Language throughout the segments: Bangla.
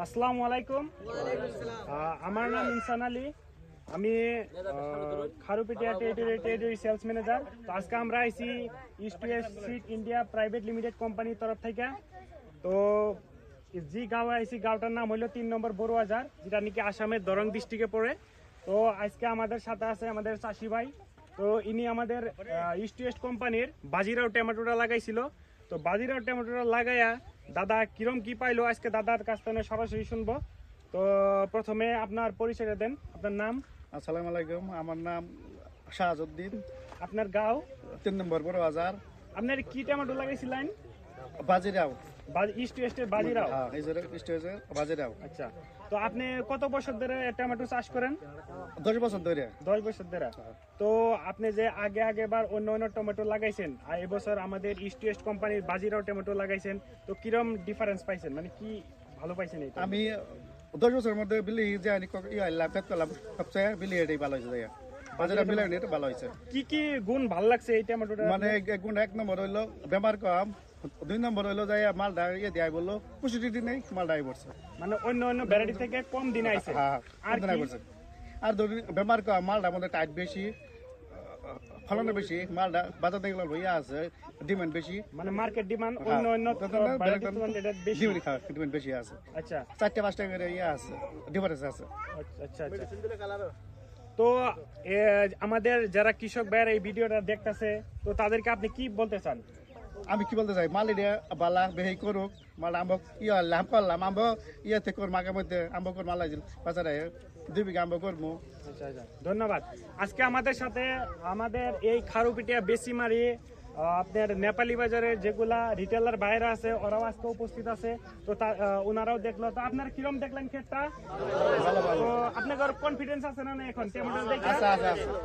আসসালামু আলাইকুম। আমার নাম ইনসান আলী। আমি খারুপেটিয়া টেরিটরি সেলস ম্যানেজার। তো আজকে আমরা আইছি east West seed India private limited কোম্পানির তরফ থেকে। তো যে গাঁও আইছি গাঁওটার নাম হলো 3 নম্বর বড়বাজার, যেটা নাকি আসামের দরং ডিস্ট্রিক্টে পড়ে। তো আজকে আমাদের সাথে আছে আমাদের চাষি ভাই। তো ইনি আমাদের ইস্ট ওয়েস্ট কোম্পানির বাজিরাও টমেটোটা লাগাইছিল। তো বাজিরাও টমেটোটা লাগাইয়া দাদা কিরম কি পাইলো আজকে দাদার কাছ থেকে সরাসরি শুনবো। তো প্রথমে আপনার পরিচয়টা দেন, আপনার নাম। আসসালামু আলাইকুম, আমার নাম শাহজউদ্দিন, আপনার গাঁও, 3 নম্বর বড়বাজার, আপনার কি টমেটো লাগাইছিলেন? বাজিরাও। ইস্ট ওয়েস্টের বাজিরাও। হ্যাঁ, এই যে স্টেজের বাজিরাও। আচ্ছা, তো আপনি কত বছর ধরে টমেটো চাষ করেন? 10 বছর ধরে। 10 বছর ধরে। তো আপনি যে আগেবার অন্য টমেটো লাগাইছেন আর এবছর আমাদের ইস্ট ওয়েস্ট কোম্পানির বাজিরাও টমেটো লাগাইছেন, তো কিরম ডিফারেন্স পাইছেন, মানে কি ভালো পাইছেন? এটা আমি 10 বছরের মধ্যে বিলি যে লাভ করলাম, সবচেয়ে বিলি এটাই ভালো হয়েছে। বাজিরা বিলি এটা ভালো হয়েছে। কি কি গুণ ভালো লাগছে এই টমেটোটা? মানে গুণ 1 নম্বর হইলো বেমার কম, 2 নম্বর হইলো যে মালটা দিয়ে বললো পুষ্টি নেই, মালটা পড়ছে। মানে অন্য ভ্যারাইটি থেকে কম দিন আইছে। হ্যাঁ, আর দিন পড়ছে। আর ধরুন বেমার কম, মালটার মধ্যে টাইট বেশি, ফলন বেশি, মালটা বাজার থেকে লইয়া আছে, ডিমান্ড বেশি। মানে মার্কেট ডিমান্ড অন্য বেশি। ডিমান্ড বেশি আছে। আচ্ছা 4-5 টাকা করে ইয়ে আছে, ডিফারেন্স আছে। আচ্ছা আচ্ছা। তো আমাদের যারা কৃষক ভাইয়ের এই ভিডিওটা দেখতেছে, তো তাদেরকে আপনি কি বলতে চান? আমি কি বলতে চাই, মাল এটা বালা বেহি করুক, মাল আম্ব লাভ করলাম, আম্ব ইয়েতে কর মাঘের মধ্যে আম্ব কর মাল লাগছিল বাজারে 2 বিঘা আম্ব করবো। আচ্ছা আচ্ছা, ধন্যবাদ। আজকে আমাদের সাথে আমাদের এই খারুপিটিয়া বেশিমারি আপনার নেপালি বাজারের যেগুলা রিটেলার বাইরে আছে, ওরাও আজকে উপস্থিত আছে। তো ওনারাও দেখলো। তো আপনার কিরম দেখলেন ক্ষেতটা? তো আপনার কনফিডেন্স আছে না এখন টমেটো দেখে?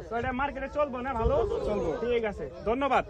তো এটা মার্কেটে চলবো না? ভালো চলবো, ঠিক আছে, ধন্যবাদ।